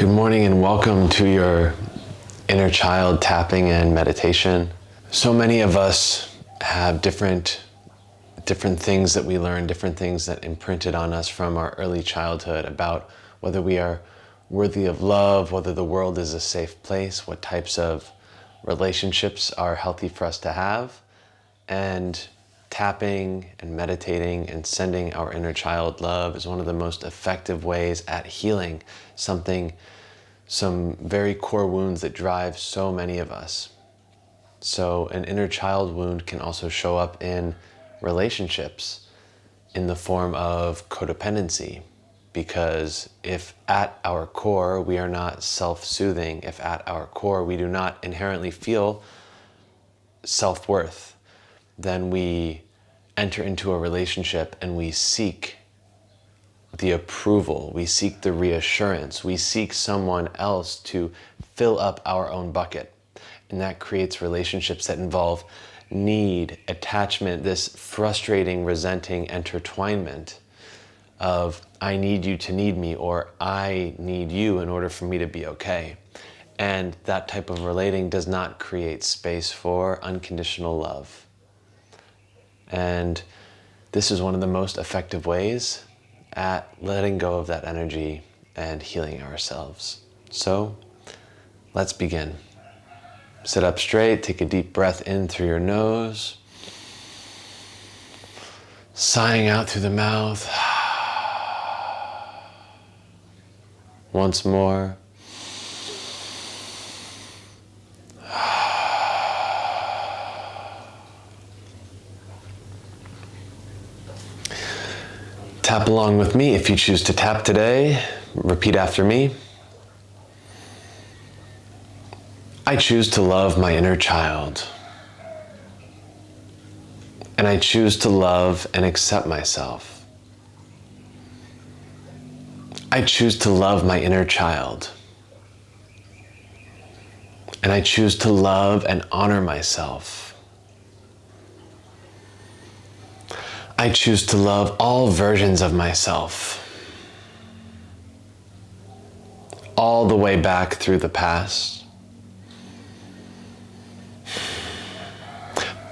Good morning and welcome to your inner child tapping and meditation. So many of us have different things that we learn, different things that imprinted on us from our early childhood about whether we are worthy of love, whether the world is a safe place, what types of relationships are healthy for us to have. And tapping and meditating and sending our inner child love is one of the most effective ways at healing some very core wounds that drive so many of us. So an inner child wound can also show up in relationships in the form of codependency, because if at our core we are not self-soothing, if at our core we do not inherently feel self-worth, then we enter into a relationship and we seek the approval, we seek the reassurance, we seek someone else to fill up our own bucket. And that creates relationships that involve need, attachment, this frustrating, resenting intertwinement of I need you to need me, or I need you in order for me to be okay. And that type of relating does not create space for unconditional love. And this is one of the most effective ways at letting go of that energy and healing ourselves. So let's begin. Sit up straight, take a deep breath in through your nose, sighing out through the mouth. Once more. Tap along with me if you choose to tap today. Repeat after me. I choose to love my inner child. And I choose to love and accept myself. I choose to love my inner child. And I choose to love and honor myself. I choose to love all versions of myself, all the way back through the past,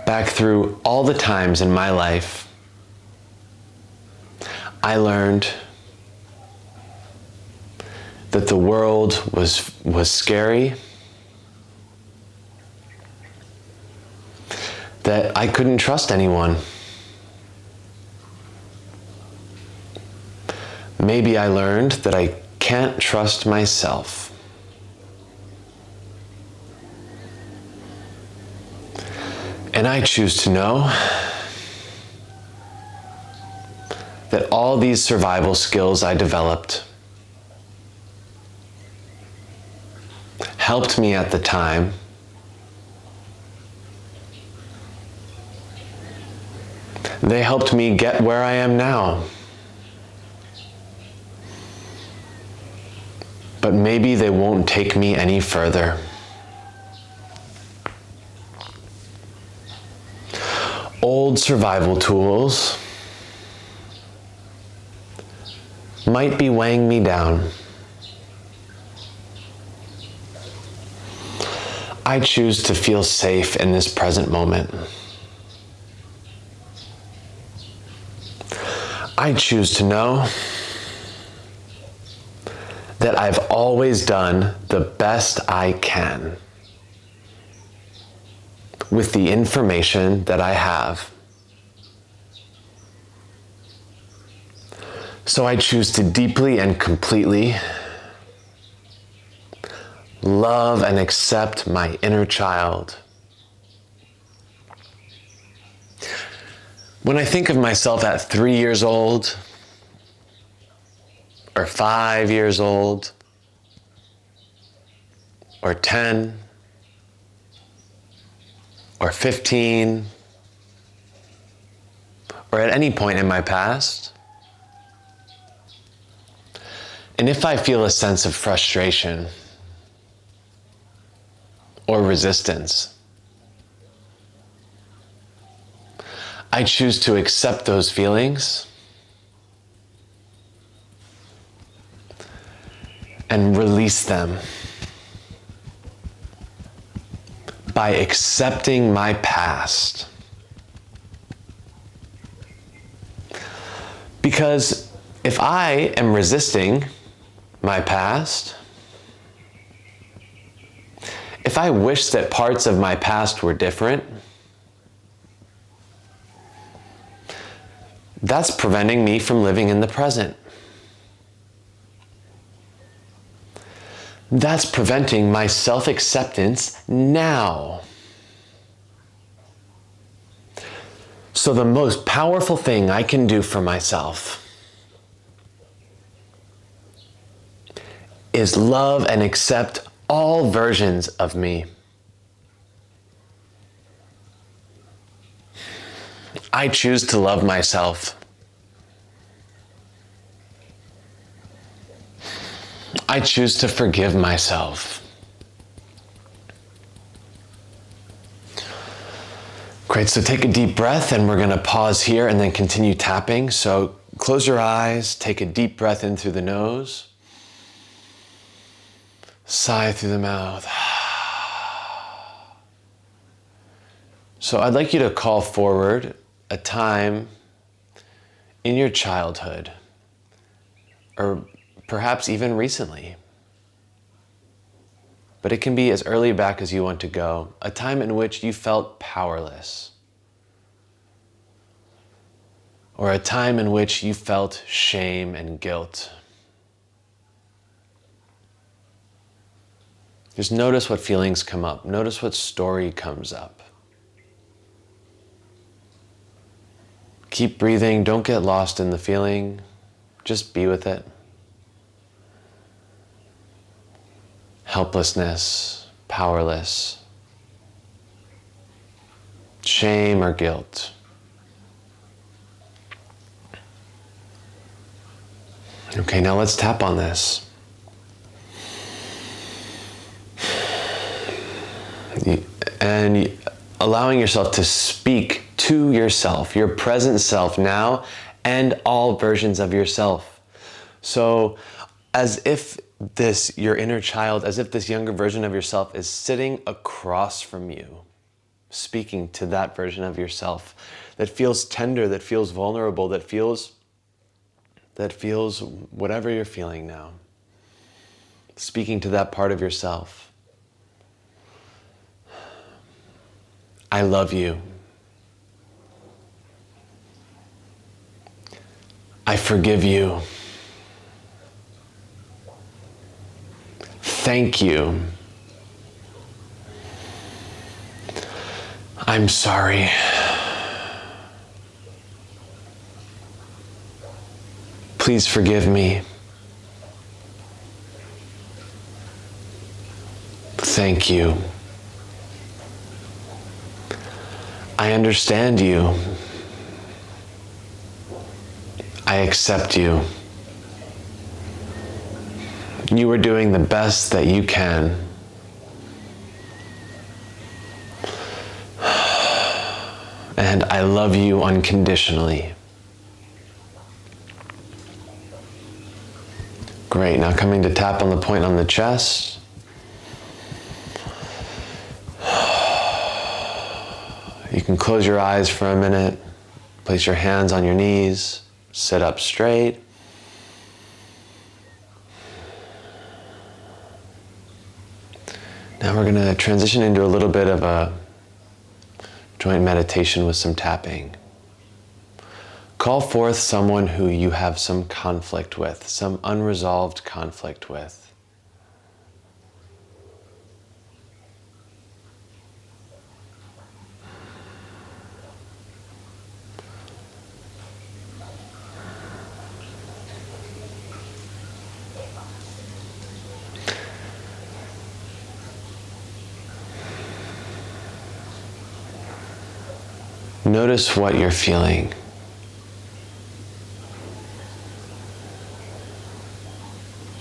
back through all the times in my life I learned that the world was scary, that I couldn't trust anyone. Maybe I learned that I can't trust myself. And I choose to know that all these survival skills I developed helped me at the time. They helped me get where I am now. But maybe they won't take me any further. Old survival tools might be weighing me down. I choose to feel safe in this present moment. I choose to know that I've always done the best I can with the information that I have. So I choose to deeply and completely love and accept my inner child. When I think of myself at 3 years old, or 5 years old, or 10, or 15, or at any point in my past, and if I feel a sense of frustration or resistance, I choose to accept those feelings and release them by accepting my past. Because if I am resisting my past, if I wish that parts of my past were different, that's preventing me from living in the present. That's preventing my self-acceptance now. So the most powerful thing I can do for myself is love and accept all versions of me. I choose to love myself. I choose to forgive myself. Great, so take a deep breath and we're going to pause here and then continue tapping. So close your eyes, take a deep breath in through the nose. Sigh through the mouth. So I'd like you to call forward a time in your childhood, or perhaps even recently, but it can be as early back as you want to go, a time in which you felt powerless, or a time in which you felt shame and guilt. Just notice what feelings come up. Notice what story comes up. Keep breathing. Don't get lost in the feeling. Just be with it. Helplessness, powerless, shame or guilt. Okay, now let's tap on this. And allowing yourself to speak to yourself, your present self now, and all versions of yourself. So as if your inner child, as if this younger version of yourself is sitting across from you, speaking to that version of yourself that feels tender, that feels vulnerable, that feels whatever you're feeling now. Speaking to that part of yourself. I love you. I forgive you. Thank you. I'm sorry. Please forgive me. Thank you. I understand you. I accept you. You are doing the best that you can. And I love you unconditionally. Great, now coming to tap on the point on the chest. You can close your eyes for a minute, place your hands on your knees, sit up straight. Now we're going to transition into a little bit of a joint meditation with some tapping. Call forth someone who you have some conflict with, some unresolved conflict with. Notice what you're feeling.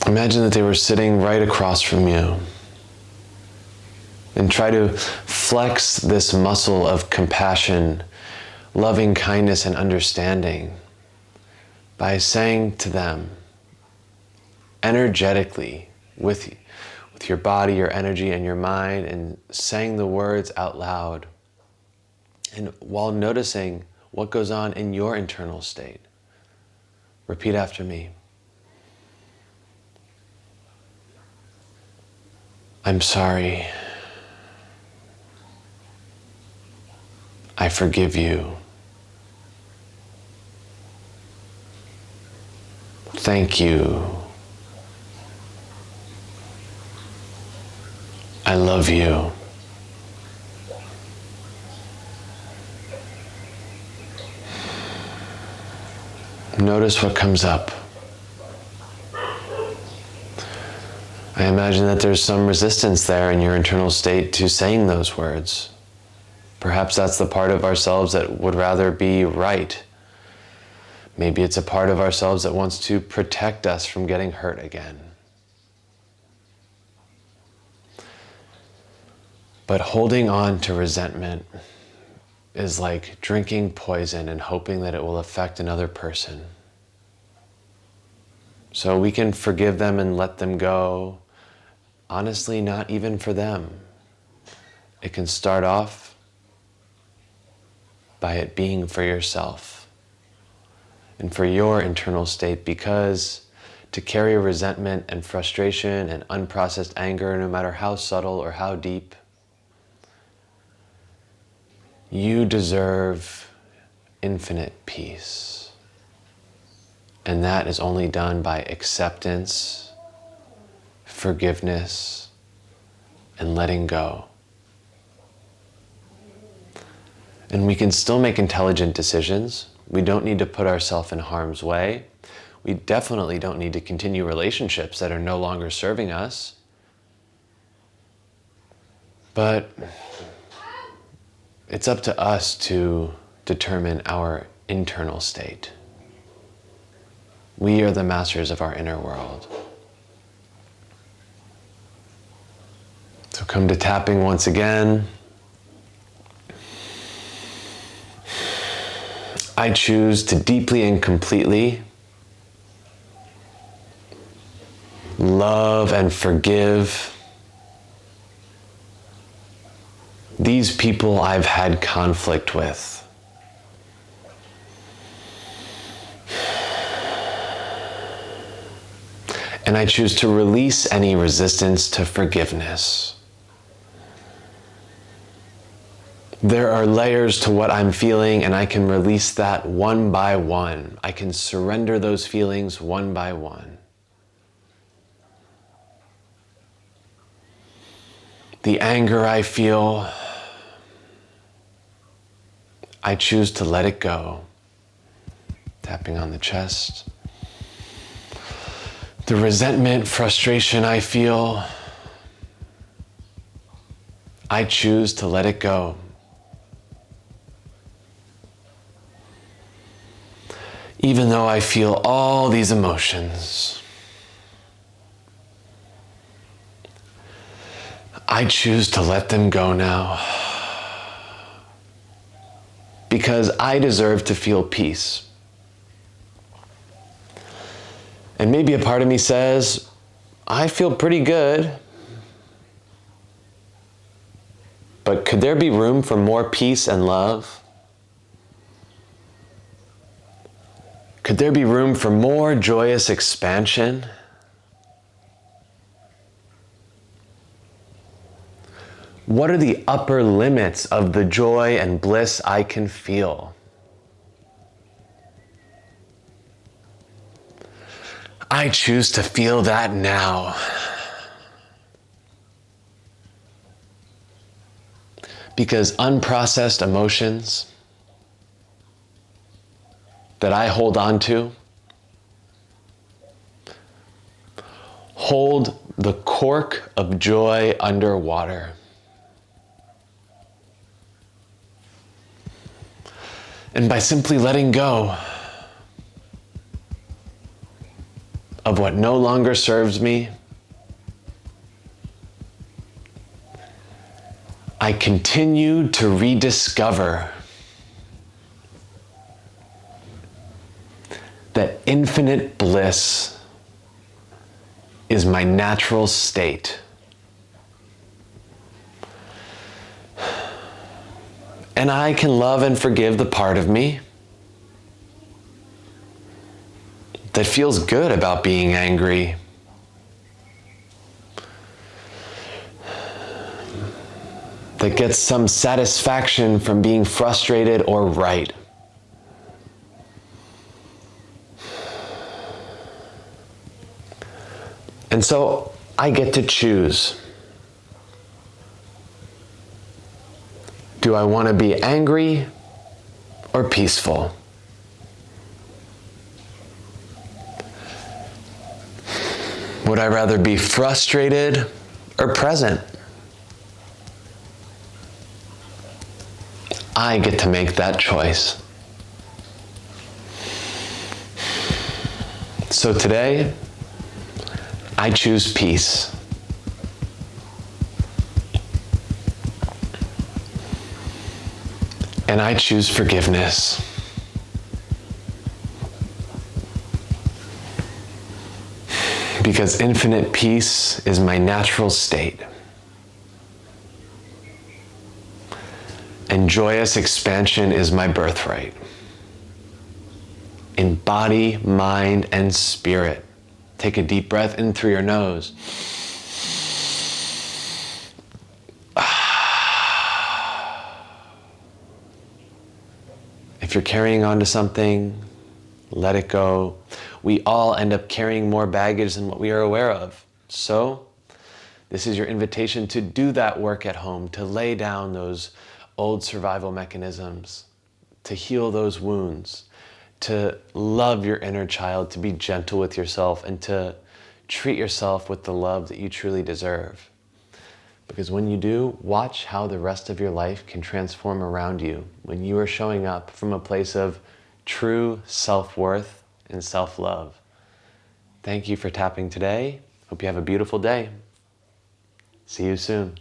Imagine that they were sitting right across from you. And try to flex this muscle of compassion, loving kindness, and understanding by saying to them, energetically, with your body, your energy, and your mind, and saying the words out loud. And while noticing what goes on in your internal state, repeat after me. I'm sorry. I forgive you. Thank you. I love you. Notice what comes up. I imagine that there's some resistance there in your internal state to saying those words. Perhaps that's the part of ourselves that would rather be right. Maybe it's a part of ourselves that wants to protect us from getting hurt again. But holding on to resentment is like drinking poison and hoping that it will affect another person. So we can forgive them and let them go. Honestly, not even for them. It can start off by it being for yourself and for your internal state, because to carry resentment and frustration and unprocessed anger, no matter how subtle or how deep, you deserve infinite peace. And that is only done by acceptance, forgiveness, and letting go. And we can still make intelligent decisions. We don't need to put ourselves in harm's way. We definitely don't need to continue relationships that are no longer serving us. But it's up to us to determine our internal state. We are the masters of our inner world. So come to tapping once again. I choose to deeply and completely love and forgive these people I've had conflict with. And I choose to release any resistance to forgiveness. There are layers to what I'm feeling, and I can release that one by one. I can surrender those feelings one by one. The anger I feel, I choose to let it go. Tapping on the chest. The resentment, frustration I feel, I choose to let it go. Even though I feel all these emotions, I choose to let them go now. Because I deserve to feel peace. And maybe a part of me says, I feel pretty good. But could there be room for more peace and love? Could there be room for more joyous expansion? What are the upper limits of the joy and bliss I can feel? I choose to feel that now. Because unprocessed emotions that I hold on to hold the cork of joy underwater. And by simply letting go of what no longer serves me, I continue to rediscover that infinite bliss is my natural state. And I can love and forgive the part of me that feels good about being angry. That gets some satisfaction from being frustrated or right. And so I get to choose. Do I want to be angry or peaceful? Would I rather be frustrated or present? I get to make that choice. So today, I choose peace. And I choose forgiveness. Because infinite peace is my natural state. And joyous expansion is my birthright. In body, mind, and spirit. Take a deep breath in through your nose. If you're carrying on to something, let it go. We all end up carrying more baggage than what we are aware of. So, this is your invitation to do that work at home, to lay down those old survival mechanisms, to heal those wounds, to love your inner child, to be gentle with yourself, and to treat yourself with the love that you truly deserve. Because when you do, watch how the rest of your life can transform around you when you are showing up from a place of true self-worth and self-love. Thank you for tapping today. Hope you have a beautiful day. See you soon.